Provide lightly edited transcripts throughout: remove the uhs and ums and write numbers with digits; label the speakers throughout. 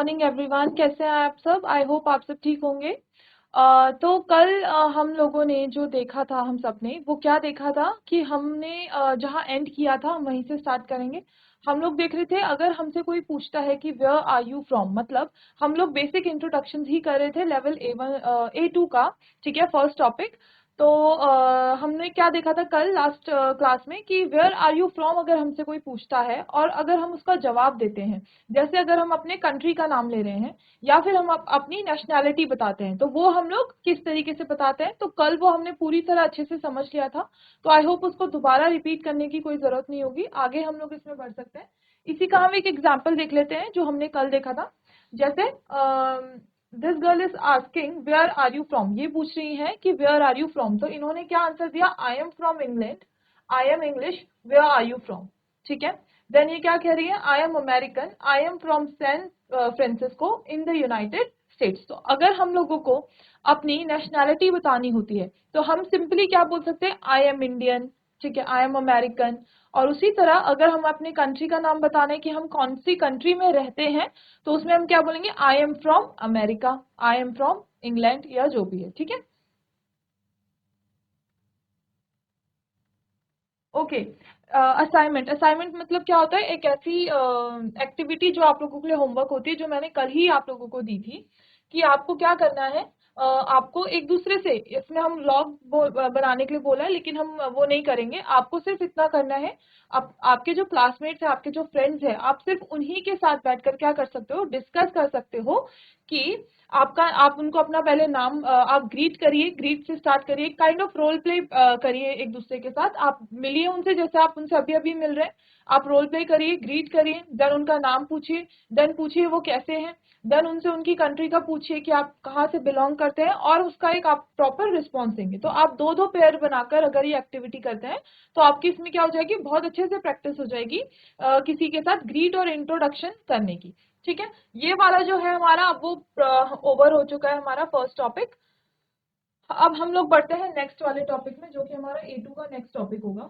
Speaker 1: Morning everyone, कैसे हैं आप सब। आई होप आप सब ठीक होंगे। तो कल हम लोगों ने जो देखा था, हम सब ने वो क्या देखा था कि हमने जहाँ एंड किया था हम वहीं से स्टार्ट करेंगे। हम लोग देख रहे थे, अगर हमसे कोई पूछता है कि वेयर आर यू फ्रॉम, मतलब हम लोग बेसिक इंट्रोडक्शन ही कर रहे थे लेवल A1 A2 का। ठीक है, फर्स्ट टॉपिक। तो हमने क्या देखा था कल लास्ट क्लास में कि वेयर आर यू फ्रॉम अगर हमसे कोई पूछता है और अगर हम उसका जवाब देते हैं, जैसे अगर हम अपने कंट्री का नाम ले रहे हैं या फिर हम अपनी नेशनैलिटी बताते हैं, तो वो हम लोग किस तरीके से बताते हैं। तो कल वो हमने पूरी तरह अच्छे से समझ लिया था, तो आई होप उसको दोबारा रिपीट करने की कोई जरूरत नहीं होगी। आगे हम लोग इसमें बढ़ सकते हैं। इसी का हम एक एग्जाम्पल देख लेते हैं जो हमने कल देखा था। जैसे this girl is asking where are you from, ये पूछ रही है कि वेयर आर यू फ्रॉम। तो इन्होंने क्या आंसर दिया, I am from England, I am English, where are you from. ठीक है। देन ये क्या कह रही है, I am American, I am from San Francisco in the United States. तो अगर हम लोगों को अपनी नेशनैलिटी बतानी होती है तो हम सिंपली क्या बोल सकते हैं, आई एम इंडियन। ठीक है, आई एम अमेरिकन। और उसी तरह अगर हम अपने कंट्री का नाम बताना है कि हम कौन सी कंट्री में रहते हैं, तो उसमें हम क्या बोलेंगे, आई am from America, I am from England, या जो भी है। ठीक है, ओके। असाइनमेंट, असाइनमेंट मतलब क्या होता है, एक ऐसी एक्टिविटी जो आप लोगों के लिए होमवर्क होती है, जो मैंने कल ही आप लोगों को दी थी कि आपको क्या करना है। आपको एक दूसरे से, इसमें हम लॉग बनाने के लिए बोला है लेकिन हम वो नहीं करेंगे। आपको सिर्फ इतना करना है, आपके जो क्लासमेट्स हैं, आपके जो फ्रेंड्स हैं, आप सिर्फ उन्हीं के साथ बैठकर क्या कर सकते हो, डिस्कस कर सकते हो कि आप उनको अपना पहले नाम आप ग्रीट करिए, ग्रीट से स्टार्ट करिए, काइंड ऑफ रोल प्ले करिए एक दूसरे के साथ। आप मिलिए उनसे जैसे आप उनसे अभी अभी मिल रहे हैं, आप रोल प्ले करिए, ग्रीट करिए, देन उनका नाम पूछिए, देन पूछिए वो कैसे हैं, देन उनसे उनकी कंट्री का पूछिए कि आप कहाँ से बिलोंग करते हैं, और उसका एक आप प्रॉपर रिस्पॉन्स देंगे। तो आप दो दो पेयर बनाकर अगर ये एक्टिविटी करते हैं तो आपकी इसमें क्या हो जाएगी, बहुत अच्छे से प्रैक्टिस हो जाएगी किसी के साथ ग्रीट और इंट्रोडक्शन करने की। ठीक है, ये वाला जो है हमारा अब वो ओवर हो चुका है हमारा फर्स्ट टॉपिक। अब हम लोग बढ़ते हैं नेक्स्ट वाले टॉपिक में, जो कि हमारा A2 का नेक्स्ट टॉपिक होगा।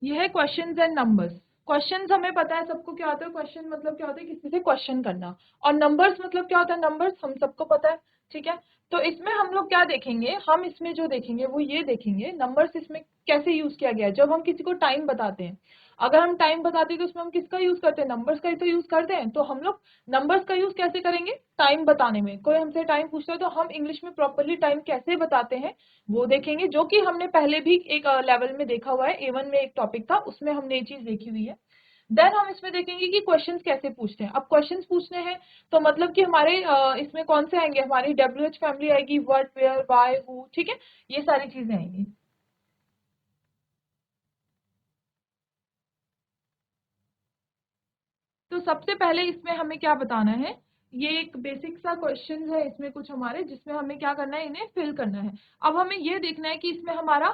Speaker 1: ये है क्वेश्चंस एंड नंबर्स। क्वेश्चंस हमें पता है सबको क्या होता है, क्वेश्चन मतलब क्या होता है, किसी से क्वेश्चन करना। और नंबर्स मतलब क्या होता है, नंबर्स हम सबको पता है। ठीक है, तो इसमें हम लोग क्या देखेंगे, हम इसमें जो देखेंगे वो ये देखेंगे नंबर्स इसमें कैसे यूज किया गया है। जब हम किसी को टाइम बताते हैं, अगर हम टाइम बताते हैं तो उसमें हम किसका यूज करते हैं, नंबर्स का ही तो यूज करते हैं। तो हम लोग नंबर्स का यूज कैसे करेंगे, टाइम बताने में। कोई हमसे टाइम पूछता है तो हम इंग्लिश में प्रॉपरली टाइम कैसे बताते हैं वो देखेंगे, जो कि हमने पहले भी एक लेवल में देखा हुआ है। A1 में एक टॉपिक था, उसमें हमने ये चीज देखी हुई है। देन हम इसमें देखेंगे कि क्वेश्चंस कैसे पूछते हैं। अब क्वेश्चंस पूछने हैं तो मतलब कि हमारे इसमें कौन से आएंगे, हमारी WH फैमिली आएगी, व्हाट, वेयर, व्हाई, हु। ठीक है, ये सारी चीजें आएंगी। तो सबसे पहले इसमें हमें क्या बताना है, ये एक बेसिक सा क्वेश्चन है इसमें कुछ हमारे, जिसमें हमें क्या करना है, इन्हें फिल करना है। अब हमें ये देखना है कि इसमें हमारा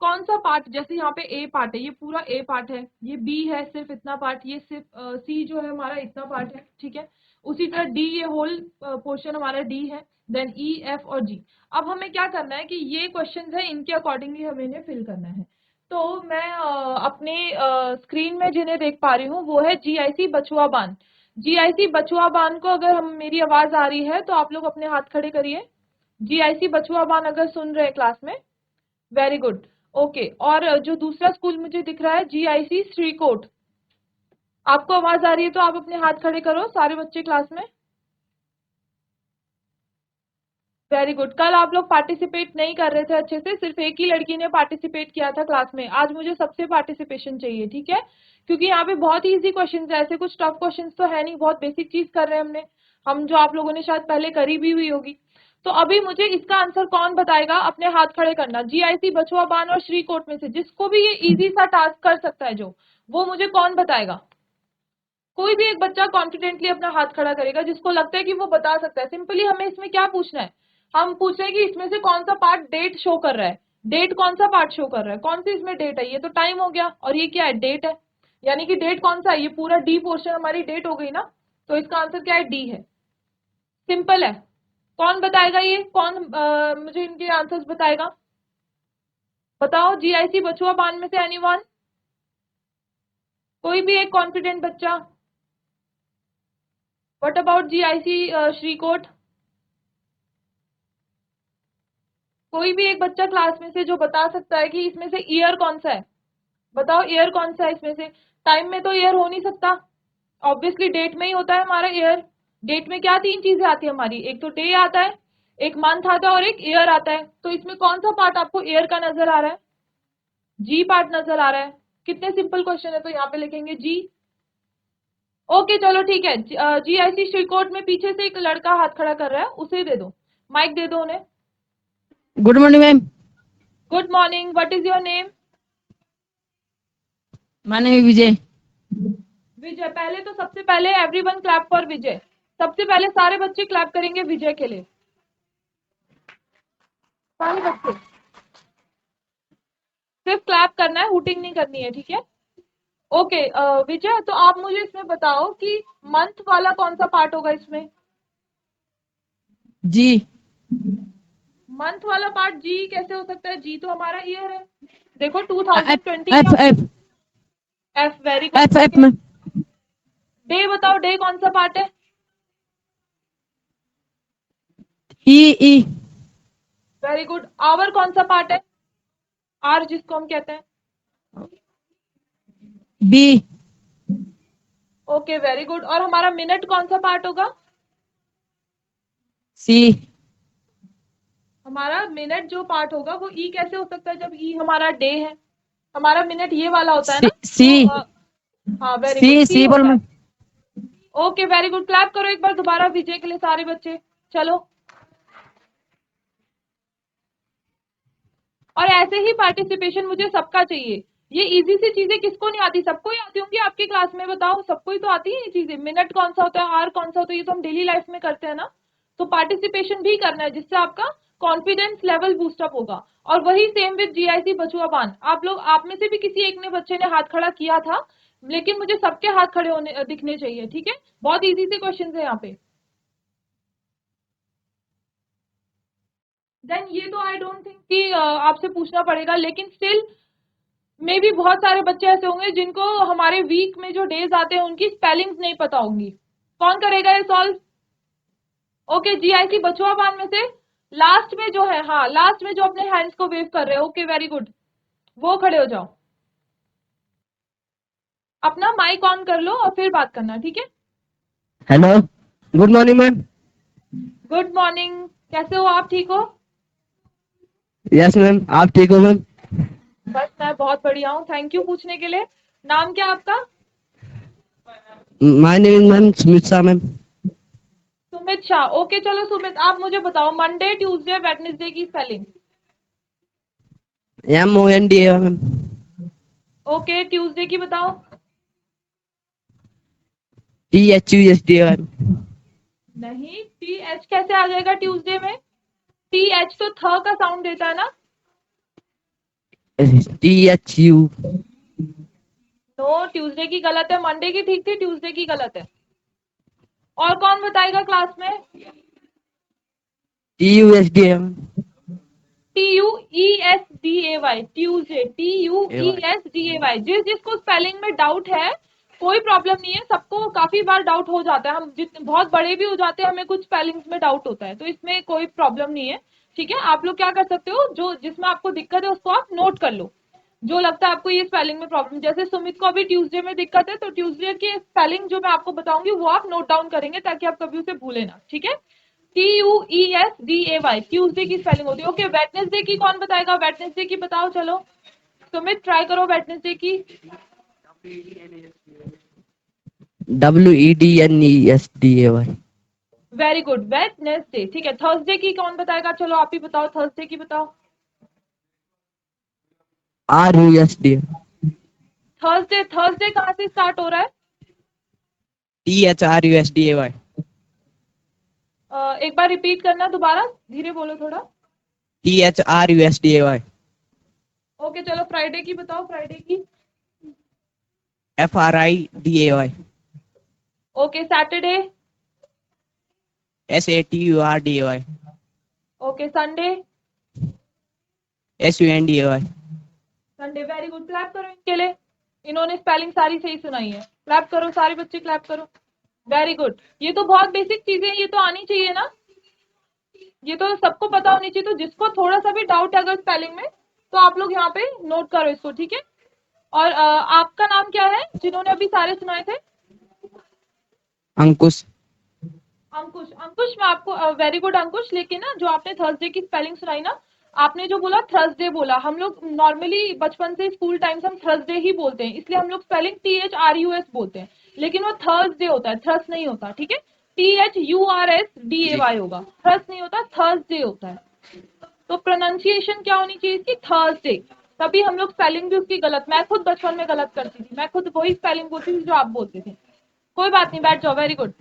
Speaker 1: कौन सा पार्ट, जैसे यहाँ पे ए पार्ट है, ये पूरा ए पार्ट है, ये बी है सिर्फ इतना पार्ट, ये सिर्फ सी जो है हमारा इतना पार्ट है। ठीक है, उसी तरह डी, ये होल पोर्शन हमारा डी है, देन ई, एफ और जी। अब हमें क्या करना है कि ये क्वेश्चन है, इनके अकॉर्डिंगली हमें इन्हें फिल करना है। तो मैं अपने स्क्रीन में जिन्हें देख पा रही हूँ वो है GIC बछुआ बान। GIC बछुआ बान को अगर हम, मेरी आवाज आ रही है तो आप लोग अपने हाथ खड़े करिए। GIC बछुआ बान अगर सुन रहे हैं क्लास में, वेरी गुड, ओके। और जो दूसरा स्कूल मुझे दिख रहा है GIC श्रीकोट, आपको आवाज आ रही है तो आप अपने हाथ खड़े करो सारे बच्चे क्लास में। Very good. कल आप लोग पार्टिसिपेट नहीं कर रहे थे अच्छे से, सिर्फ एक ही लड़की ने पार्टिसिपेट किया था क्लास में। आज मुझे सबसे पार्टिसिपेशन चाहिए, ठीक है, क्योंकि यहाँ पे बहुत ही इजी क्वेश्चंस है, ऐसे कुछ टफ क्वेश्चंस तो है नहीं, बहुत बेसिक चीज कर रहे हैं हमने, हम जो आप लोगों ने शायद पहले करी भी हुई होगी। तो अभी मुझे इसका आंसर कौन बताएगा, अपने हाथ खड़े करना। GIC बछुआ बान और श्रीकोट में से जिसको भी ये इजी सा टास्क कर सकता है जो, वो मुझे कौन बताएगा। कोई भी एक बच्चा कॉन्फिडेंटली अपना हाथ खड़ा करेगा जिसको लगता है कि वो बता सकता है। सिंपली हमें इसमें क्या पूछना है, हम पूछ रहे हैं कि इसमें से कौन सा पार्ट डेट शो कर रहा है। डेट कौन सा पार्ट शो कर रहा है, कौन सी इसमें डेट है, ये तो टाइम हो गया, और ये क्या है, डेट है। यानी कि डेट कौन सा है, ये पूरा डी पोर्शन हमारी डेट हो गई ना। तो इसका आंसर क्या है, डी है। सिंपल है। कौन बताएगा ये, कौन मुझे इनके आंसर्स बताएगा, बताओ। GIC बछुआ बान में से एनीवन, कोई भी एक कॉन्फिडेंट बच्चा। What about GIC Srikot? कोई भी एक बच्चा क्लास में से जो बता सकता है कि इसमें से ईयर कौन सा है? बताओ ईयर कौन सा है इसमें से? टाइम में तो ईयर हो नहीं सकता, ऑब्वियसली डेट में ही होता है हमारा ईयर। डेट में क्या तीन चीजें आती है हमारी, एक तो डे आता है, एक मंथ आता है और एक ईयर आता है। तो इसमें कौन सा पार्ट आपको ईयर का नजर आ रहा है? जी पार्ट नजर आ रहा है। कितने सिंपल क्वेश्चन है, तो यहाँ पे लिखेंगे जी। ओके चलो ठीक है। GIC श्रीकोट में पीछे से एक लड़का हाथ खड़ा कर रहा है, उसे दे दो, माइक दे दो उन्हें।
Speaker 2: Good morning ma'am.
Speaker 1: Good morning, what is your name?
Speaker 2: My name is Vijay.
Speaker 1: Vijay. पहले तो सबसे पहले एवरीवन क्लैप फॉर विजय। सबसे पहले सारे बच्चे क्लैप करेंगे विजय के लिए, सारे बच्चे सिर्फ क्लैप करना है, हुटिंग नहीं करनी है, ठीक है? ओके विजय, तो आप मुझे इसमें बताओ कि मंथ वाला कौन सा पार्ट होगा इसमें?
Speaker 2: जी।
Speaker 1: मंथ वाला पार्ट जी कैसे हो सकता है? जी तो हमारा ईयर है। देखो
Speaker 2: एफ
Speaker 1: 2020
Speaker 2: एफ
Speaker 1: क्या?
Speaker 2: F
Speaker 1: F, very good.
Speaker 2: F F
Speaker 1: okay,
Speaker 2: ma'am.
Speaker 1: Day बताओ, डे कौन सा पार्ट है?
Speaker 2: E E
Speaker 1: very good. Hour कौन सा पार्ट है? आर जिसको हम कहते हैं।
Speaker 2: B
Speaker 1: okay very good. और हमारा मिनट कौन सा पार्ट होगा?
Speaker 2: सी
Speaker 1: हमारा मिनट जो पार्ट होगा वो ई कैसे हो सकता है जब ई हमारा डे है? हमारा मिनट ये वाला होता है ना,
Speaker 2: सी सी
Speaker 1: तो हाँ वेरी गुड,
Speaker 2: सी
Speaker 1: सी
Speaker 2: सी बोल
Speaker 1: होता है।
Speaker 2: Ma'am.
Speaker 1: Okay very good, clap करो एक बार दोबारा विजय के लिए सारे बच्चे। चलो, और ऐसे ही पार्टिसिपेशन मुझे सबका चाहिए। ये इजी सी चीजें किसको नहीं आती? सबको ही आती होंगी आपकी क्लास में, बताओ सबको ही तो आती है ये चीजें। मिनट कौन सा होता है, आर कौन सा होता है, ये तो हम डेली लाइफ में करते हैं ना। तो पार्टिसिपेशन भी करना है जिससे आपका कॉन्फिडेंस लेवल बूस्टअप होगा। और वही सेम विद GIC बचुआ बान। आप लोग, आप में से भी किसी एक ने बच्चे ने हाथ खड़ा किया था, लेकिन मुझे सबके हाथ खड़े होने दिखने चाहिए, ठीक है? बहुत इजी से क्वेश्चन है यहाँ पे। देन ये तो आई डोंट थिंक कि आपसे पूछना पड़ेगा, लेकिन स्टिल मे भी बहुत सारे बच्चे ऐसे होंगे जिनको हमारे वीक में जो डेज आते हैं उनकी स्पेलिंग्स नहीं पता होंगी। कौन करेगा ये सॉल्व? ओके, GIC बचुआ बान में से लास्ट में जो है, हाँ लास्ट में जो अपने हैंड्स को वेव कर रहे हो, ओके वेरी गुड, वो खड़े हो जाओ। अपना माइक ऑन कर लो और फिर बात करना, ठीक है?
Speaker 2: Hello, good morning ma'am.
Speaker 1: Good morning, कैसे हो आप, ठीक हो?
Speaker 2: यस मैम, आप ठीक हो मैम?
Speaker 1: बस मैं बहुत बढ़िया हूँ, थैंक यू पूछने के लिए। नाम क्या आपका?
Speaker 2: My name is ma'am Sumit Shah ma'am.
Speaker 1: Sumit Shah. Okay चलो सुमित, आप मुझे बताओ मंडे ट्यूसडे वेडनेसडे की spelling.
Speaker 2: MONDA ma'am.
Speaker 1: Okay, Tuesday की बताओ।
Speaker 2: THUSDA ma'am.
Speaker 1: नहीं, TH कैसे आ जाएगा ट्यूसडे में? TH तो थ का साउंड देता है ना।
Speaker 2: THU।
Speaker 1: नो, ट्यूसडे की गलत है, मंडे की ठीक थी, ट्यूसडे की गलत है। और कौन बताएगा क्लास में?
Speaker 2: TUSDA ma'am.
Speaker 1: TUESDAY, Tuesday, TUESDAY। जिस जिसको स्पेलिंग में डाउट है, कोई प्रॉब्लम नहीं है, सबको काफी बार डाउट हो जाता है। हम जितने बहुत बड़े भी हो जाते हैं, हमें कुछ स्पेलिंग्स में डाउट होता है, तो इसमें कोई प्रॉब्लम नहीं है, ठीक है? आप लोग क्या कर सकते हो, जो जिसमें आपको दिक्कत है उसको आप नोट कर लो। जो लगता है आपको ये स्पेलिंग में प्रॉब्लम, जैसे सुमित को अभी ट्यूसडे में दिक्कत है, तो ट्यूसडे की स्पेलिंग जो मैं आपको बताऊंगी वो आप नोट डाउन करेंगे ताकि आप कभी उसे भूले ना, ठीक है? TUESDAY, ट्यूसडे की स्पेलिंग होती है। ओके, वेडनेसडे की कौन बताएगा? वेडनेसडे की बताओ, चलो सुमित ट्राई करो वेडनेसडे की।
Speaker 2: WEDNESDAY।
Speaker 1: वेरी गुड, वेडनेसडे, ठीक है। थर्सडे की कौन बताएगा? चलो आप ही बताओ, थर्सडे की बताओ।
Speaker 2: RUSDA।
Speaker 1: थर्सडे, थर्सडे कहाँ से स्टार्ट हो रहा है?
Speaker 2: THRUSDAY।
Speaker 1: एक बार रिपीट करना दोबारा, धीरे बोलो थोड़ा।
Speaker 2: THRUSDAY।
Speaker 1: ओके चलो, फ्राइडे की बताओ, फ्राइडे की।
Speaker 2: FRIDAY।
Speaker 1: Okay, Saturday.
Speaker 2: SATURDAY।
Speaker 1: Okay, Sunday.
Speaker 2: SUNDAY।
Speaker 1: Sunday, very good, clap करो इनके लिए। इन्होंने स्पेलिंग सारी सही सुनाई है, क्लैप करो सारे बच्चे, क्लैप करो। Very good. ये तो बहुत बेसिक चीजें हैं, ये तो आनी चाहिए ना, ये तो सबको पता होनी चाहिए। तो जिसको थोड़ा सा भी डाउट है अगर स्पेलिंग में, तो आप लोग यहाँ पे नोट करो इसको, ठीक है। और आपका नाम क्या है जिन्होंने अभी सारे सुनाए थे?
Speaker 2: अंकुश।
Speaker 1: अंकुश। अंकुश, मैं आपको वेरी गुड अंकुश। लेकिन ना जो आपने थर्सडे की स्पेलिंग सुनाई ना, आपने जो बोला थर्सडे बोला, हम लोग नॉर्मली बचपन से स्कूल टाइम से हम थर्सडे ही बोलते हैं, इसलिए हम लोग स्पेलिंग THRUS बोलते हैं, लेकिन वो थर्सडे होता है, थर्स नहीं होता, ठीक है।
Speaker 2: जी।
Speaker 1: THURSDAY होगा, थर्स नहीं होता, थर्सडे होता है। तो प्रोनाउंसिएशन क्या होनी चाहिए इसकी? थर्सडे। तभी हम लोग स्पेलिंग भी उसकी गलत, मैं खुद बचपन में गलत करती थी, मैं खुद वही स्पेलिंग बोलती थी जो आप बोलते थे। कोई बात नहीं, बैठ जाओ, वेरी गुड।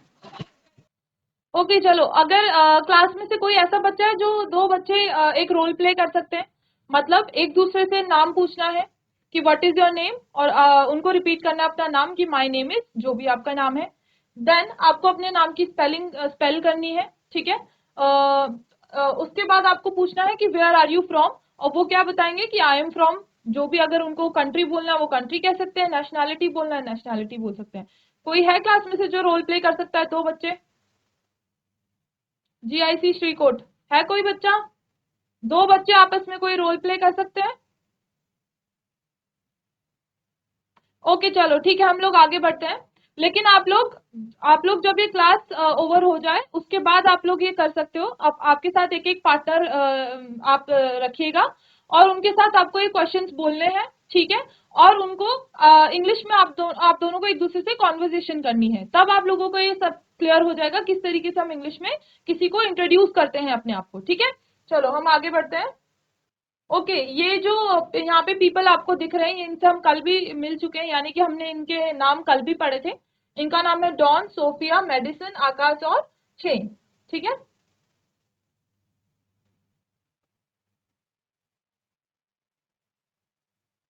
Speaker 1: ओके चलो, अगर क्लास में से कोई ऐसा बच्चा है जो दो बच्चे एक रोल प्ले कर सकते हैं, मतलब एक दूसरे से नाम पूछना है कि व्हाट इज योर नेम, और उनको रिपीट करना है अपना नाम कि माय नेम इज, जो भी आपका नाम है। देन आपको अपने नाम की स्पेलिंग स्पेल करनी है, ठीक है। उसके बाद आपको पूछना है कि वेयर आर यू फ्रॉम, और वो क्या बताएंगे कि आई एम फ्रॉम, जो भी, अगर उनको कंट्री बोलना है वो कंट्री कह सकते हैं, नेशनैलिटी बोलना है नेशनैलिटी बोल सकते हैं। कोई है क्लास में से जो रोल प्ले कर सकता है? दो बच्चे। GIC श्रीकोट, है कोई बच्चा? दो बच्चे आपस में कोई रोल प्ले कर सकते हैं? ओके चलो ठीक है, हम लोग आगे बढ़ते हैं। लेकिन आप लोग जब ये क्लास ओवर हो जाए उसके बाद आप लोग ये कर सकते हो, आपके साथ एक एक पार्टनर आप रखिएगा, और उनके साथ आपको ये क्वेश्चंस बोलने हैं, ठीक है। और उनको इंग्लिश में आप दोनों को एक दूसरे से कॉन्वर्जेशन करनी है, तब आप लोगों को ये सब क्लियर हो जाएगा किस तरीके से हम इंग्लिश में किसी को इंट्रोड्यूस करते हैं अपने आप को, ठीक है। चलो हम आगे बढ़ते हैं। ओके, ये जो यहाँ पे पीपल आपको दिख रहे हैं, इनसे हम कल भी मिल चुके हैं, यानी कि हमने इनके नाम कल भी पढ़े थे। इनका नाम है डॉन, सोफिया, मेडिसन, आकाश और शेन, ठीक है।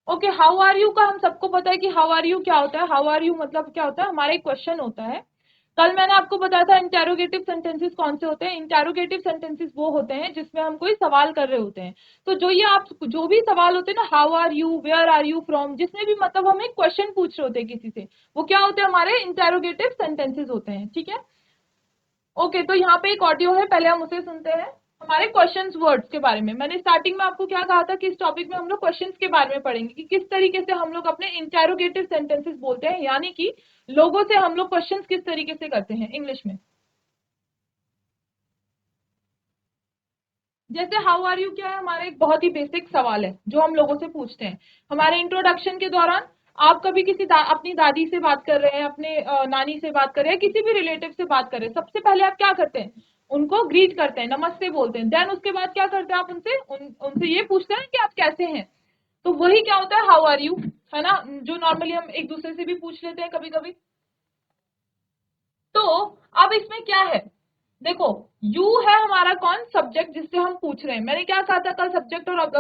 Speaker 1: ओके, हाउ आर यू का हम सबको पता है कि हाउ आर यू क्या होता है। हाउ आर यू मतलब क्या होता है, हमारा एक क्वेश्चन होता है। कल मैंने आपको बताया था इंटेरोगेटिव सेंटेंसेस कौन से होते हैं। इंटेरोगेटिव सेंटेंसेस वो होते हैं जिसमें हम कोई सवाल कर रहे होते हैं। तो जो ये आप जो भी सवाल होते हैं ना, how are you, where are you from, जिसमें भी मतलब हम एक क्वेश्चन पूछ रहे होते हैं किसी से, वो क्या होते हैं? हमारे इंटेरोगेटिव सेंटेंसेस होते हैं, ठीक है। ओके, तो यहाँ पे एक ऑडियो है, पहले हम उसे सुनते हैं। हमारे क्वेश्चंस वर्ड्स के बारे में मैंने स्टार्टिंग में आपको क्या कहा था कि इस टॉपिक में हम लोग क्वेश्चंस के बारे में पढ़ेंगे कि किस तरीके से हम लोग अपने इंटेरोगेटिव सेंटेंसेस बोलते हैं, यानी कि लोगों से हम लोग क्वेश्चंस किस तरीके से करते हैं इंग्लिश में। जैसे हाउ आर यू क्या है, हमारा एक बहुत ही बेसिक सवाल है जो हम लोगों से पूछते हैं हमारे इंट्रोडक्शन के दौरान। आप कभी अपनी दादी से बात कर रहे हैं, अपने नानी से बात कर रहे हैं, किसी भी रिलेटिव से बात कर रहे हैं, सबसे पहले आप क्या करते हैं? उनको ग्रीट करते हैं, नमस्ते बोलते हैं। देन उसके बाद क्या करते हैं आप उनसे ये पूछते हैं कि आप कैसे हैं। तो वही क्या होता है, हाउ आर यू, है ना, जो नॉर्मली हम एक दूसरे से भी पूछ लेते हैं कभी कभी। तो अब इसमें क्या है, देखो, यू है हमारा कौन? सब्जेक्ट, जिससे हम पूछ रहे हैं। मैंने क्या कहा था कल? सब्जेक्ट, और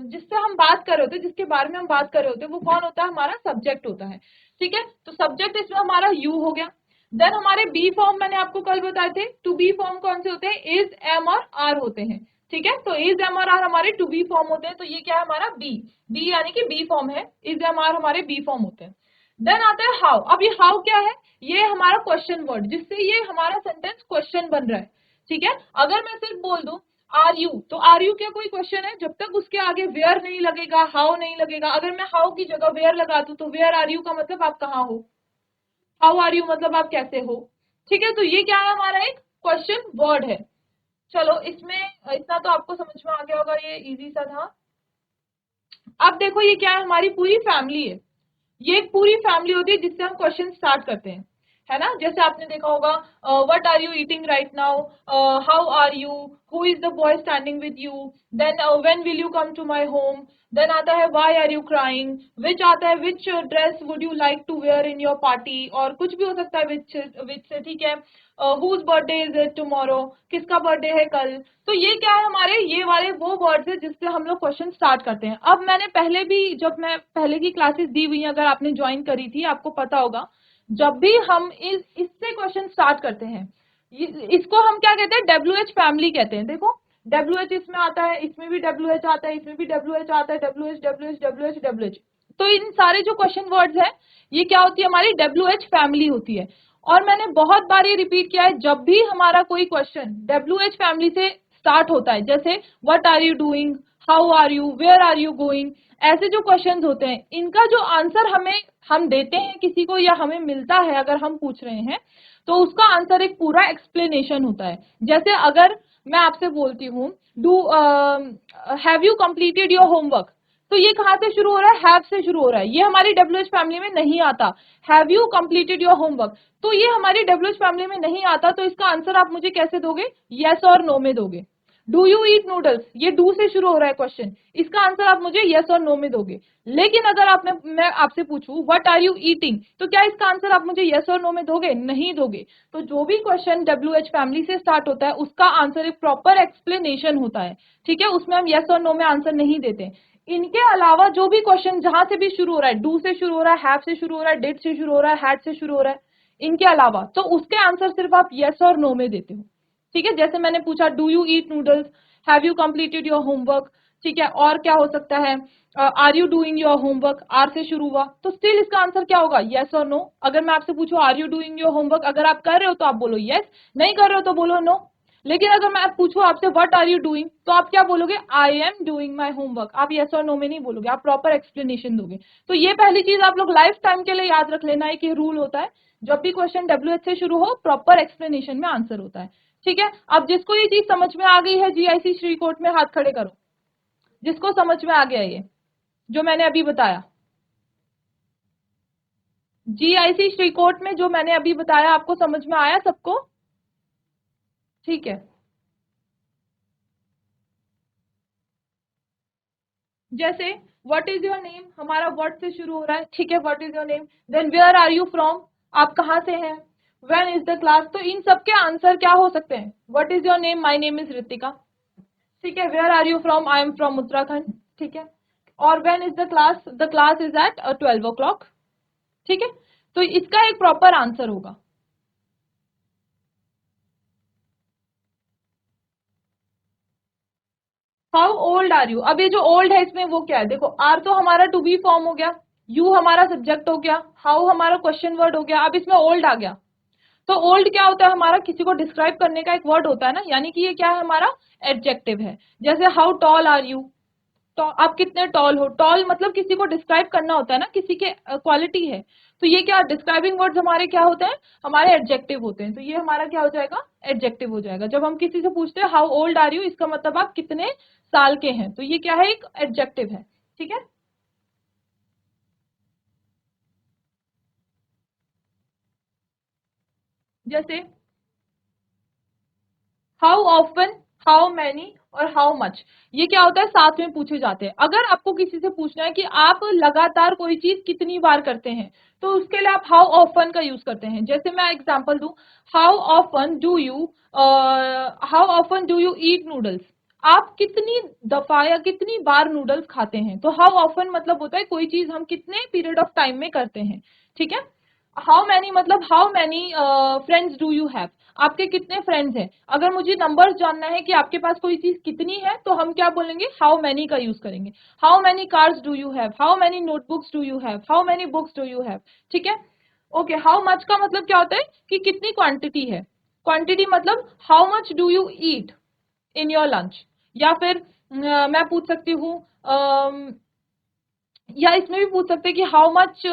Speaker 1: जिससे हम बात कर रहे होते हैं, जिसके बारे में हम बात कर रहे होते हैं, वो कौन होता है? हमारा सब्जेक्ट होता है, ठीक है। तो सब्जेक्ट इसमें हमारा यू हो गया। देन हमारे बी फॉर्म मैंने आपको कल बताए थे। टू बी फॉर्म कौन से होते हैं? इज, एम और आर होते हैं, ठीक है। तो इज, एम और आर हमारे टू बी फॉर्म होते हैं। तो ये क्या है हमारा? बी। बी यानी कि बी फॉर्म है, इज, एम, आर हमारे बी फॉर्म होते हैं। देन आता है हाउ। अब ये हाउ क्या है? ये हमारा क्वेश्चन वर्ड, जिससे ये हमारा सेंटेंस क्वेश्चन बन रहा है, ठीक है। अगर मैं सिर्फ बोल दूं आर यू, तो आर यू क्या कोई क्वेश्चन है? जब तक उसके आगे वेयर नहीं लगेगा, हाउ नहीं लगेगा। अगर मैं हाउ की जगह वेयर लगा दूं, तो वेयर आर यू का मतलब आप कहाँ हो, हाउ आर यू मतलब आप कैसे हो, ठीक है। तो ये क्या है? हमारा एक क्वेश्चन वर्ड है। चलो, इसमें इतना तो आपको समझ में आ गया होगा, ये इजी सा था। अब देखो, ये क्या है? हमारी पूरी फैमिली है। ये एक पूरी फैमिली होती है जिससे हम क्वेश्चन स्टार्ट करते हैं, है ना। जैसे आपने देखा होगा, what are you eating right now, how are you, who is the boy standing with you, then when will you come to my home. Then आता है why are you crying, which आता है which dress would you like to wear in your party, और कुछ भी हो सकता है विच से, ठीक है। Whose birthday is it tomorrow, किसका बर्थडे है कल। तो ये क्या है? हमारे ये वाले वो वर्ड्स है जिससे हम लोग क्वेश्चन स्टार्ट करते हैं। अब मैंने पहले भी, जब मैं पहले की क्लासेस दी हुई हैं, अगर आपने ज्वाइन करी थी, आपको पता होगा, जब भी हम इससे क्वेश्चन स्टार्ट करते हैं, इसको हम क्या कहते हैं? WH फैमिली कहते हैं। देखो, WH इसमें आता है, इसमें भी WH आता है, इसमें भी WH आता है, WH WH WH WH। तो इन सारे जो क्वेश्चन वर्ड्स है, ये क्या होती है? हमारी WH फैमिली होती है। और मैंने बहुत बार ये रिपीट किया है, जब भी हमारा कोई क्वेश्चन WH फैमिली से स्टार्ट होता है, जैसे what are you doing, how are you, where are you going, ऐसे जो क्वेश्चंस होते हैं, इनका जो आंसर हम देते हैं किसी को या हमें मिलता है अगर हम पूछ रहे हैं, तो उसका आंसर एक पूरा एक्सप्लेनेशन होता है। जैसे अगर मैं आपसे बोलती हूँ, do have you completed your homework, तो ये कहाँ से शुरू हो रहा है, हैव से शुरू हो रहा है, ये हमारी WH फैमिली में नहीं आता। Have you completed your homework, तो ये हमारी WH फैमिली में नहीं आता, तो इसका आंसर आप मुझे कैसे दोगे, यस और नो में दोगे। डू यू ईट नूडल्स, ये डू से शुरू हो रहा है क्वेश्चन, इसका आंसर आप मुझे यस और नो में दोगे। लेकिन अगर मैं आपसे पूछूं व्हाट आर यू ईटिंग, तो क्या इसका आंसर आप मुझे यस और नो में दोगे, नहीं दोगे। तो जो भी क्वेश्चन WH फैमिली से स्टार्ट होता है उसका आंसर एक प्रॉपर एक्सप्लेनेशन होता है, ठीक है, उसमें हम यस और नो में आंसर नहीं देते। इनके अलावा जो भी क्वेश्चन जहां से भी शुरू हो रहा है, डू से शुरू हो रहा है, हैव से शुरू हो रहा है, डिड से शुरू हो रहा है, हैड से शुरू हो रहा है, इनके अलावा, तो उसके आंसर सिर्फ आप यस और नो में देते हो, ठीक है। जैसे मैंने पूछा do you eat noodles, have you completed your homework, ठीक है, और क्या हो सकता है, are you doing your homework, R से शुरू हुआ, तो स्टिल इसका आंसर क्या होगा, यस और नो। अगर मैं आपसे पूछूं are you doing your homework, अगर आप कर रहे हो तो आप बोलो यस, नहीं कर रहे हो तो बोलो नो। लेकिन अगर मैं पूछूं आपसे व्हाट आर यू डूइंग, तो आप क्या बोलोगे, I am doing my homework, आप यस और नो में नहीं बोलोगे, आप प्रॉपर एक्सप्लेनेशन दोगे। तो ये पहली चीज आप लोग लाइफ टाइम के लिए याद रख लेना है कि रूल होता है, जब भी क्वेश्चन WH से शुरू हो प्रॉपर एक्सप्लेनेशन में आंसर होता है, ठीक है। अब जिसको ये चीज समझ में आ गई है GIC श्रीकोट में, हाथ खड़े करो, जिसको समझ में आ गया ये जो मैंने अभी बताया, GIC श्रीकोट में जो मैंने अभी बताया आपको समझ में आया सबको, ठीक है। जैसे व्हाट इज योर नेम, हमारा व्हाट से शुरू हो रहा है, ठीक है, what is your name, then where are you from, आप कहाँ से हैं, व्हेन इज द क्लास, तो इन सब के आंसर क्या हो सकते हैं, what is your name, my name is Ritika, ठीक है, where are you from, I am from Uttarakhand, ठीक है, और when is the class is at 12 o'clock, ठीक है। तो इसका एक प्रॉपर आंसर होगा। हाउ ओल्ड आर यू, अब ये जो ओल्ड है इसमें वो क्या है, देखो आर तो हमारा टू बी फॉर्म हो गया, यू हमारा सब्जेक्ट हो गया, हाउ हमारा क्वेश्चन वर्ड हो गया, अब इसमें ओल्ड आ गया। तो ओल्ड क्या होता है, हमारा किसी को डिस्क्राइब करने का एक वर्ड होता है ना, यानी कि ये क्या है, हमारा एडजेक्टिव है। जैसे हाउ टॉल आर यू, तो आप कितने टॉल हो, टॉल मतलब किसी को डिस्क्राइब करना होता है ना, किसी के क्वालिटी है। तो ये क्या डिस्क्राइबिंग वर्ड्स हमारे क्या होते हैं, हमारे एडजेक्टिव होते हैं। तो ये हमारा क्या हो जाएगा, एडजेक्टिव हो जाएगा। जब हम किसी से पूछते हैं हाउ ओल्ड आर यू, इसका मतलब आप कितने साल के हैं, तो ये क्या है, एक एडजेक्टिव है, ठीक है। जैसे हाउ ऑफन, हाउ मैनी और हाउ मच, ये क्या होता है, साथ में पूछे जाते हैं। अगर आपको किसी से पूछना है कि आप लगातार कोई चीज कितनी बार करते हैं, तो उसके लिए आप हाउ ऑफन का यूज करते हैं। जैसे मैं एग्जांपल दूं, how often do you eat noodles, आप कितनी दफा या कितनी बार नूडल्स खाते हैं। तो हाउ ऑफन मतलब होता है कोई चीज हम कितने पीरियड ऑफ टाइम में करते हैं, ठीक है। हाउ मैनी मतलब how many friends do you have, आपके कितने फ्रेंड्स हैं। अगर मुझे नंबर्स जानना है कि आपके पास कोई चीज कितनी है, तो हम क्या बोलेंगे, हाउ मैनी का यूज करेंगे। How many cars do you have, how many notebooks do you have, how many books do you have, ठीक है। ओके, हाउ मच का मतलब क्या होता है कि कितनी क्वांटिटी है, क्वांटिटी मतलब how much do you eat in your lunch. या फिर मैं पूछ सकती हूँ, या इसमें भी पूछ सकते हैं कि how much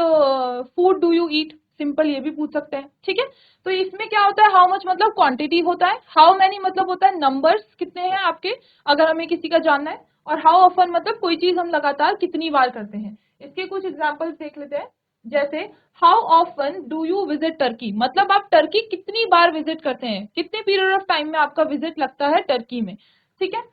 Speaker 1: food do you eat, simple ये भी पूछ सकते हैं, ठीक है। तो इसमें क्या होता है, हाउ मच मतलब क्वांटिटी होता है, हाउ मैनी मतलब होता है नंबर्स कितने हैं आपके, अगर हमें किसी का जानना है, और हाउ ऑफन मतलब कोई चीज हम लगातार कितनी बार करते हैं। इसके कुछ एग्जांपल्स देख लेते हैं। जैसे how often do you visit Turkey, मतलब आप टर्की कितनी बार विजिट करते हैं, कितने पीरियड ऑफ टाइम में आपका विजिट लगता है टर्की में, ठीक है।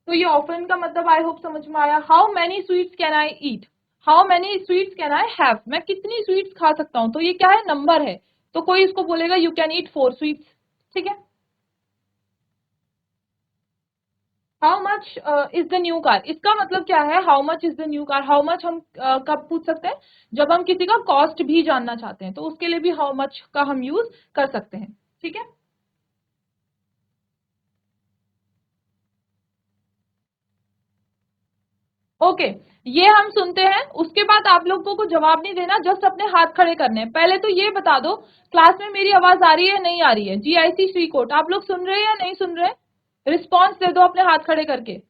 Speaker 1: तो ये ऑफन का मतलब आई होप समझ में आया। How many sweets can I eat, how many sweets can I have, मैं कितनी स्वीट्स खा सकता हूँ, तो ये क्या है, नंबर है। तो कोई इसको बोलेगा यू कैन ईट 4 स्वीट्स, ठीक है। How much is the new car, इसका मतलब क्या है, how much is the new car, how much हम कब पूछ सकते हैं, जब हम किसी का कॉस्ट भी जानना चाहते हैं, तो उसके लिए भी हाउ मच का हम यूज कर सकते हैं, ठीक है। ओके, ये हम सुनते हैं, उसके बाद आप लोगों को जवाब नहीं देना, जस्ट अपने हाथ खड़े करने हैं। पहले तो ये बता दो क्लास में मेरी आवाज आ रही है नहीं आ रही है। जीआईसी श्रीकोट, आप लोग सुन रहे हैं या नहीं सुन रहे? रिस्पॉन्स दे दो अपने हाथ खड़े करके।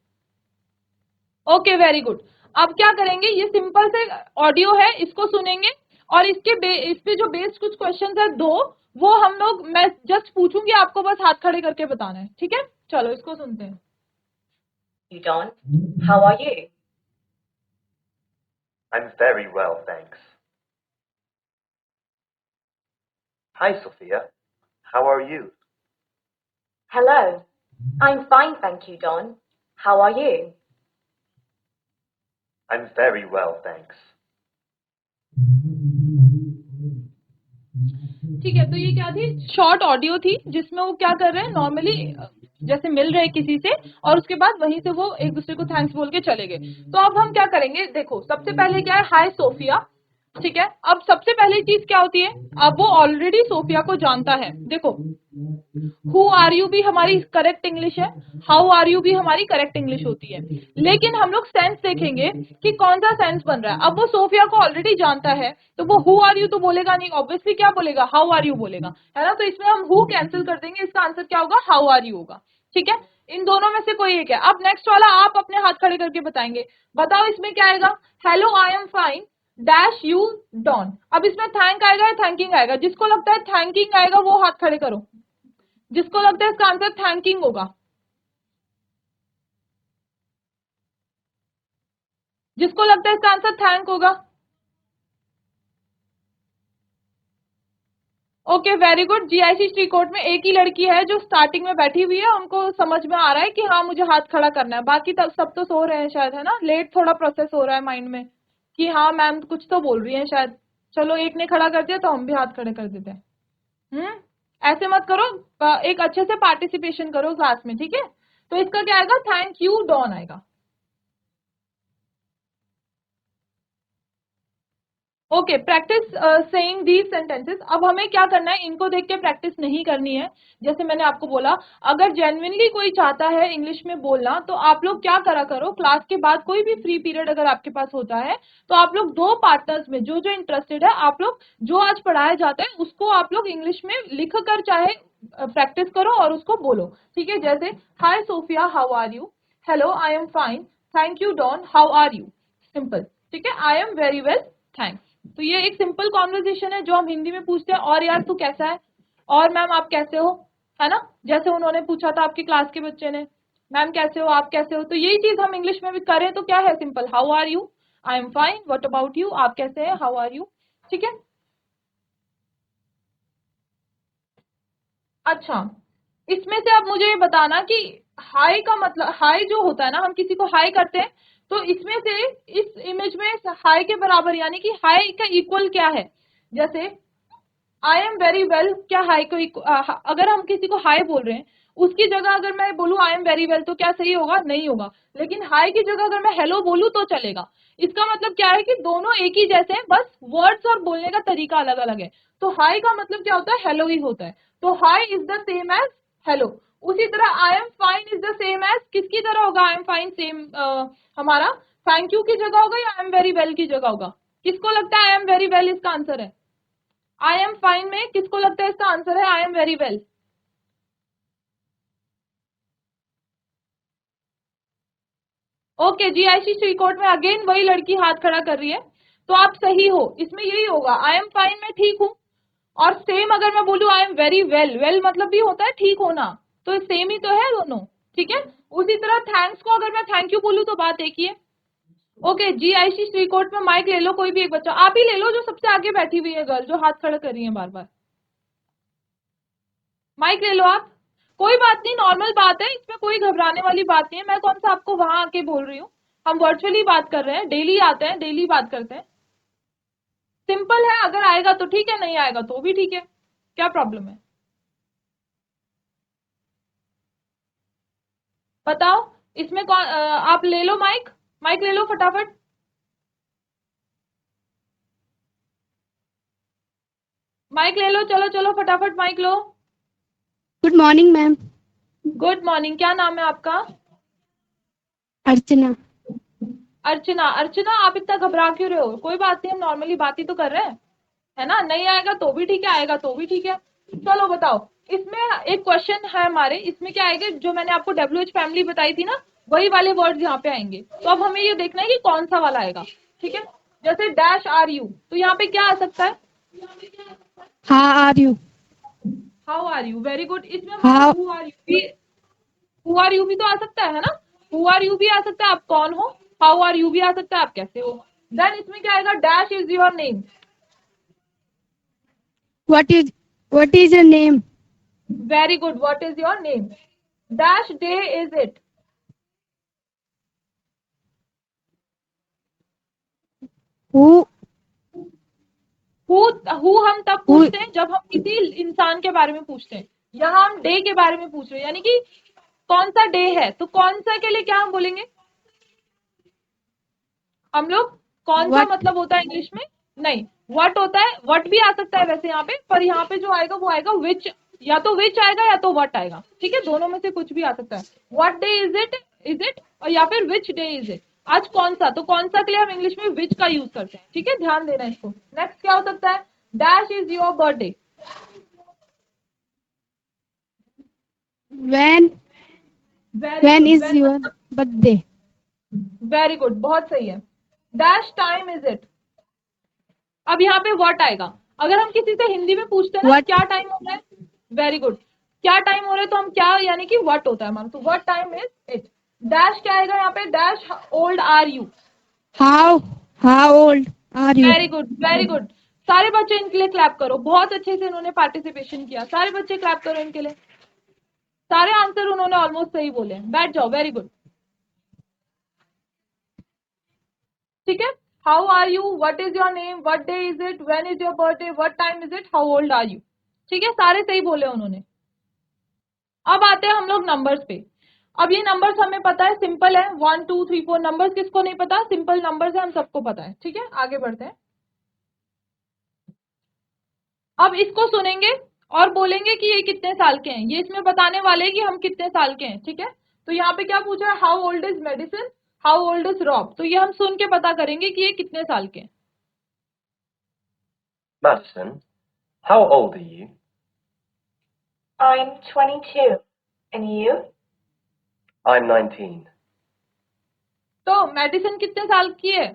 Speaker 1: Okay, very good. अब क्या करेंगे, ये सिंपल से ऑडियो है, इसको सुनेंगे और इस पे जो बेस्ड कुछ क्वेश्चन है दो, वो हम लोग, मैं जस्ट पूछूंगी, आपको बस हाथ खड़े करके बताना है, ठीक है? चलो इसको सुनते हैं।
Speaker 3: Don, how are you?
Speaker 4: I'm very well, thanks. Hi, Sophia. How are you?
Speaker 3: Hello. I'm fine, thank you, Don. How are you?
Speaker 4: I'm very well, thanks.
Speaker 1: ठीक है, तो ये क्या थी? शॉर्ट ऑडियो थी, जिसमें वो क्या कर रहे हैं, नॉर्मली जैसे मिल रहे हैं किसी से, और उसके बाद वहीं से वो एक दूसरे को थैंक्स बोल के चले गए। तो अब हम क्या करेंगे, देखो सबसे पहले क्या है, हाय सोफिया, ठीक है? अब सबसे पहली चीज क्या होती है, अब वो ऑलरेडी सोफिया को जानता है। देखो, हु आर यू भी हमारी करेक्ट इंग्लिश है, हाउ आर यू भी हमारी करेक्ट इंग्लिश होती है, लेकिन हम लोग सेंस देखेंगे कि कौन सा सेंस बन रहा है। अब वो सोफिया को ऑलरेडी जानता है, तो वो हु आर यू तो बोलेगा नहीं, ऑब्वियसली क्या बोलेगा, हाउ आर यू बोलेगा, है ना? तो इसमें हम हु कैंसिल कर देंगे, इसका आंसर क्या होगा, हाउ आर यू होगा, ठीक है? इन दोनों में से कोई एक है। अब नेक्स्ट वाला आप अपने हाथ खड़े करके बताएंगे, बताओ इसमें क्या आएगा, hello I am fine dash you डॉन। अब इसमें थैंक आएगा या थैंकिंग आएगा? जिसको लगता है थैंकिंग आएगा वो हाथ खड़े करो, जिसको लगता है इसका आंसर थैंकिंग होगा, जिसको लगता है इसका आंसर थैंक होगा। Okay, very good. GIC Srikot में एक ही लड़की है जो स्टार्टिंग में बैठी हुई है, उनको समझ में आ रहा है कि हाँ मुझे हाथ खड़ा करना है, बाकी तब सब तो सो रहे हैं शायद, है ना? लेट थोड़ा प्रोसेस हो रहा है माइंड में कि हाँ मैम कुछ तो बोल रही है शायद। चलो, एक ने खड़ा कर दिया तो हम भी हाथ खड़े कर देते हैं। ऐसे मत करो, एक अच्छे से पार्टिसिपेशन करो क्लास में, ठीक है? तो इसका क्या आएगा, थैंक यू डॉन आएगा। Okay, practice saying these sentences. अब हमें क्या करना है, इनको देख के प्रैक्टिस नहीं करनी है। जैसे मैंने आपको बोला, अगर जेन्युइनली कोई चाहता है इंग्लिश में बोलना, तो आप लोग क्या करा करो, क्लास के बाद कोई भी फ्री पीरियड अगर आपके पास होता है, तो आप लोग दो पार्टनर्स में जो जो इंटरेस्टेड है, आप लोग जो आज पढ़ाया जाता है उसको आप लोग इंग्लिश में लिख कर चाहे प्रैक्टिस करो और उसको बोलो, ठीक है? जैसे hi Sophia, how are you, hello I am fine, thank you Don, how are you, simple, ठीक है? I am very well, thanks. तो ये एक सिंपल कॉन्वर्जेशन है जो हम हिंदी में पूछते हैं, और यार तू कैसा है, और मैम आप कैसे हो, है ना? जैसे उन्होंने पूछा था आपकी क्लास के बच्चे ने, मैम कैसे हो, आप कैसे हो, तो यही चीज हम इंग्लिश में भी करें तो क्या है, simple, how are you, I am fine, what about you, आप कैसे हैं, हाउ आर यू, ठीक है? अच्छा, इसमें से अब मुझे ये बताना कि हाई का मतलब, हाई जो होता है ना, हम किसी को हाई करते हैं, तो इसमें से इस इमेज में हाई के बराबर यानी कि हाई का इक्वल क्या है? जैसे आई एम वेरी वेल, क्या हाई को अगर हम किसी को हाई बोल रहे हैं, उसकी जगह अगर मैं बोलूं आई एम वेरी वेल, तो क्या सही होगा? नहीं होगा। लेकिन हाई की जगह अगर मैं हेलो बोलूं तो चलेगा। इसका मतलब क्या है कि दोनों एक ही जैसे हैं, बस वर्ड्स और बोलने का तरीका अलग अलग है। तो हाई का मतलब क्या होता है, हेलो ही होता है। तो hi is the same as hello. उसी तरह I am fine is the same as किसकी तरह होगा, आई एम फाइन सेम हमारा थैंक यू की जगह होगा या आई एम वेरी वेल की जगह होगा? किसको लगता है आई एम वेरी वेल इसका आंसर है? आई एम फाइन में किसको लगता है इसका आंसर है I am very well? Okay, GIC Srikot में अगेन वही लड़की हाथ खड़ा कर रही है, तो आप सही हो, इसमें यही होगा, आई एम फाइन में ठीक हूं, और सेम अगर मैं बोलूं आई एम वेरी वेल, वेल मतलब भी होता है ठीक होना, तो सेम ही तो है दोनों, ठीक है? उसी तरह थैंक्स को अगर मैं थैंक यू बोलूं तो बात एक ही है। ओके, जीआईसी श्रीकोट में माइक ले लो, कोई भी एक बच्चा, आप ही ले लो जो सबसे आगे बैठी हुई है गर्ल, जो हाथ खड़ा कर रही है बार बार, माइक ले लो आप। कोई बात नहीं, नॉर्मल बात है, इसमें कोई घबराने वाली बात नहीं है, मैं कौन सा आपको वहां आके बोल रही हूँ, हम वर्चुअली बात कर रहे हैं, डेली आते हैं, डेली बात करते हैं, सिंपल है, अगर आएगा तो ठीक है, नहीं आएगा तो भी ठीक है, क्या प्रॉब्लम है? बताओ, इसमें कौन आप ले लो माइक, माइक ले लो फटाफट, माइक ले लो, चलो चलो फटाफट माइक लो।
Speaker 5: Good morning ma'am.
Speaker 1: Good morning, क्या नाम है आपका?
Speaker 5: अर्चना।
Speaker 1: अर्चना, अर्चना आप इतना घबरा क्यों रहे हो? कोई बात नहीं, हम नॉर्मली बात ही तो कर रहे हैं, है ना? नहीं आएगा तो भी ठीक है, आएगा तो भी ठीक है। चलो बताओ, इसमें एक क्वेश्चन है हमारे, इसमें क्या आएगा? जो मैंने आपको WH फैमिली बताई थी ना, वही वाले वर्ड्स यहाँ पे आएंगे। तो अब हमें ये देखना है कि कौन सा वाला आएगा, ठीक है? जैसे डैश आर यू, तो यहाँ पे क्या आ सकता है?
Speaker 5: How are you?
Speaker 1: How are you, very good. इसमें हमारा
Speaker 5: How
Speaker 1: हु आर यू भी, हु आर यू भी तो आ सकता है ना? हु आर यू भी आ सकता है, आप कौन हो। हाउ आर यू भी आ सकता है, आप कैसे हो। देन इसमें क्या आएगा? Dash is your name.
Speaker 5: what is your name?
Speaker 1: Very good, what is your name. Dash day is it.
Speaker 5: Who
Speaker 1: who हम तब
Speaker 5: who
Speaker 1: पूछते हैं जब हम किसी इंसान के बारे में पूछते हैं। यहाँ हम डे के बारे में पूछ रहे हैं, यानी कि कौन सा डे है, तो कौन सा के लिए क्या हम बोलेंगे हम लोग? कौन सा
Speaker 5: what
Speaker 1: मतलब होता है इंग्लिश में? नहीं, व्हाट होता है। व्हाट भी आ सकता है वैसे यहाँ पे, पर यहाँ पे जो आएगा वो आएगा विच। या तो विच आएगा या तो व्हाट आएगा, ठीक है? दोनों में से कुछ भी आ सकता है। व्हाट डे इज इट, और या फिर विच डे इज इट। आज कौन सा, तो कौन सा के लिए हम इंग्लिश में विच का यूज करते हैं, ठीक है? ध्यान देना इसको। नेक्स्ट क्या हो सकता है? Dash is your birthday.
Speaker 5: when
Speaker 1: very
Speaker 5: when
Speaker 1: good,
Speaker 5: is
Speaker 1: when
Speaker 5: your
Speaker 1: मतलब
Speaker 5: birthday?
Speaker 1: वेरी गुड, बहुत सही है। Dash time is it. अब यहाँ पे व्हाट आएगा। अगर हम किसी से हिंदी में पूछते हैं ना,
Speaker 5: What
Speaker 1: क्या टाइम हो रहा है, वेरी गुड, क्या टाइम हो रहा है, तो हम क्या यानी कि व्हाट होता है हमारा, तो what time is it. Dash क्या आएगा यहाँ पे? Dash old are you.
Speaker 5: how old are you?
Speaker 1: Very good, very good. सारे बच्चे इनके लिए क्लैप करो, बहुत अच्छे से इन्होंने पार्टिसिपेशन किया। सारे बच्चे क्लैप करो इनके लिए। सारे आंसर उन्होंने ऑलमोस्ट सही बोले। बैठ जाओ, वेरी गुड, ठीक है? How are you, what is your name, what day is it, when is your birthday, what time is it, how old are you. ठीक है, सारे सही बोले उन्होंने। अब आते हैं हम लोग नंबर्स पे। अब ये नंबर्स हमें पता है, सिंपल है, 1 2 3 4। नंबर्स किसको नहीं पता? सिंपल नंबर्स है, हम सबको पता है, ठीक है? आगे बढ़ते हैं। अब इसको सुनेंगे और बोलेंगे कि ये कितने साल के हैं। ये इसमें बताने वाले हैं कि हम कितने साल के हैं, ठीक है? तो यहाँ पे क्या पूछा है? How old is Madison, how old is Rob. तो ये हम सुन के पता करेंगे कि ये कितने साल के हैं।
Speaker 4: Madison, how old are you?
Speaker 3: I'm 22. And you?
Speaker 4: I'm 19.
Speaker 1: तो मेडिसिन कितने साल की है?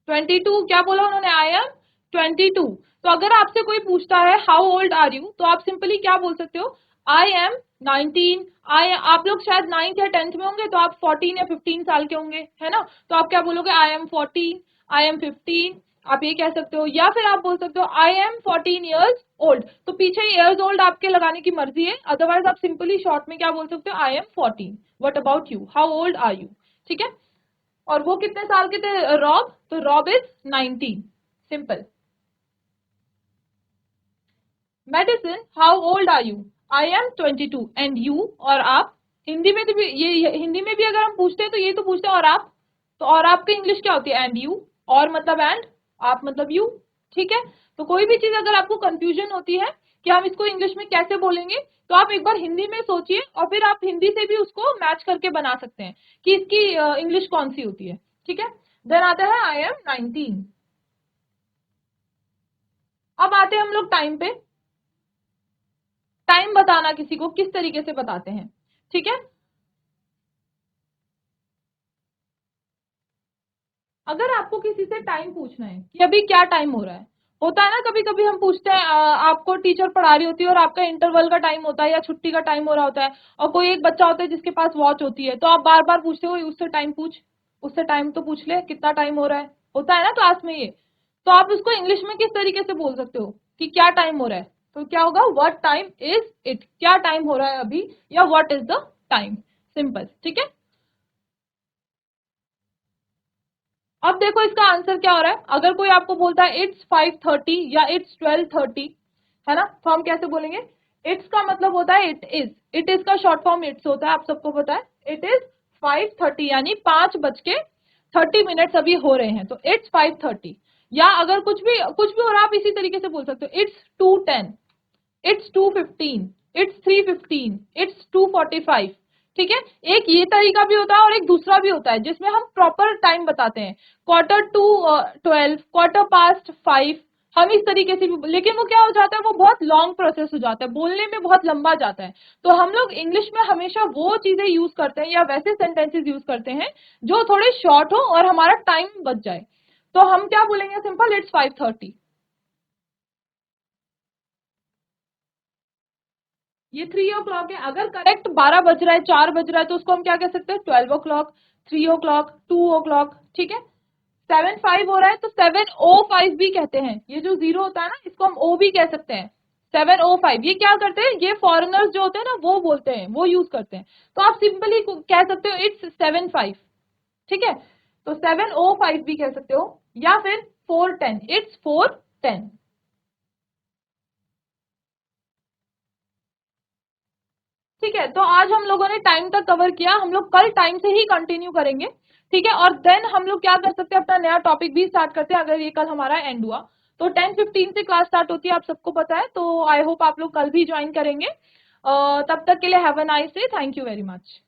Speaker 1: 22। क्या बोला उन्होंने? आई एम 22। तो अगर आपसे कोई पूछता है हाउ ओल्ड आर यू, तो आप सिंपली क्या बोल सकते हो? I M 19। आप लोग शायद 9th या 10th में होंगे, तो आप 14 या 15 साल के होंगे, है ना? तो आप क्या बोलोगे? आई एम 14, आई एम 15। आप ये कह सकते हो, या फिर आप बोल सकते हो आई एम 14 ईयर्स ओल्ड। तो पीछे ईयर्स ओल्ड आपके लगाने की मर्जी है, अदरवाइज आप सिंपली शॉर्ट में क्या बोल सकते हो? I am 14। What about you, how old are you, ठीक है? और वो कितने साल के थे रॉब? तो Rob is 19। Simple. Madison, how old are you? I am 22। And you, और आप। हिंदी में तो भी ये हिंदी में भी अगर हम पूछते हैं तो ये तो पूछते हैं और आप। तो और आपकी इंग्लिश क्या होती है? And you. और मतलब एंड, आप मतलब यू, ठीक है? तो कोई भी चीज अगर आपको कंफ्यूजन होती है कि हम इसको इंग्लिश में कैसे बोलेंगे, तो आप एक बार हिंदी में सोचिए और फिर आप हिंदी से भी उसको मैच करके बना सकते हैं कि इसकी इंग्लिश कौन सी होती है, ठीक है? देन आता है आई एम 19। अब आते हैं हम लोग टाइम पे। टाइम बताना किसी को किस तरीके से बताते हैं, ठीक है? अगर आपको किसी से टाइम पूछना है कि अभी क्या टाइम हो रहा है, होता है ना कभी कभी हम पूछते हैं, आपको टीचर पढ़ा रही होती है और आपका इंटरवल का टाइम होता है या छुट्टी का टाइम हो रहा होता है, और कोई एक बच्चा होता है जिसके पास वॉच होती है, तो आप बार बार पूछते हो उससे टाइम पूछ, उससे टाइम तो पूछ ले, कितना टाइम हो रहा है। होता है ना क्लास में ये। तो आप उसको इंग्लिश में किस तरीके से बोल सकते हो कि क्या टाइम हो रहा है? तो क्या होगा? व्हाट टाइम इज इट, क्या टाइम हो रहा है अभी, या what is the time. Simple, ठीक है? अब देखो इसका आंसर क्या हो रहा है। अगर कोई आपको बोलता है इट्स 5:30 या इट्स 12:30, है ना, तो हम कैसे बोलेंगे? इट्स का मतलब होता है इट इज, इट इज का शॉर्ट फॉर्म इट्स होता है, आप सबको पता है। इट इज 5:30 यानी 5:30 अभी हो रहे हैं, तो इट्स 5:30। या अगर कुछ भी हो रहा है, आप इसी तरीके से बोल सकते हो, इट्स 2:10, इट्स 2:15, इट्स 3:15, इट्स 2:45, ठीक है, एक ये तरीका भी होता है और एक दूसरा भी होता है जिसमें हम प्रॉपर टाइम बताते हैं, 12:45, 5:15, हम इस तरीके से भी, लेकिन वो क्या हो जाता है, वो बहुत लॉन्ग प्रोसेस हो जाता है, बोलने में बहुत लंबा जाता है। तो हम लोग इंग्लिश में हमेशा वो चीजें यूज करते हैं या वैसे सेंटेंसेस यूज करते हैं जो थोड़े शॉर्ट हो और हमारा टाइम बच जाए। तो हम क्या बोलेंगे, सिंपल, इट्स 5:30। ये 3 o'clock है। अगर करेक्ट 12 बज रहा है, 4 बज रहा है, तो उसको हम क्या कह सकते हैं, 12 o'clock, 3 o'clock, 2 o'clock, ठीक है। 7:05 हो रहा है तो 7:05 भी कहते हैं, ये जो जीरो होता है ना, इसको हम ओ भी कह सकते हैं। 7:05 ये क्या करते हैं, ये फॉरेनर्स जो होते हैं ना वो बोलते हैं, वो यूज करते हैं। तो आप सिंपली कह सकते हो इट्स 7:05, ठीक है। तो 7:05 भी कह सकते हो, या फिर 4:10, इट्स 4:10। ठीक है, तो आज हम लोगों ने टाइम तक कवर किया, हम लोग कल टाइम से ही कंटिन्यू करेंगे, ठीक है। और देन हम लोग क्या कर सकते हैं, अपना नया टॉपिक भी स्टार्ट करते हैं अगर ये कल हमारा एंड हुआ तो। 10:15 से क्लास स्टार्ट होती है, आप सबको पता है, तो आई होप आप लोग कल भी ज्वाइन करेंगे। तब तक के लिए have a nice day, thank you very much.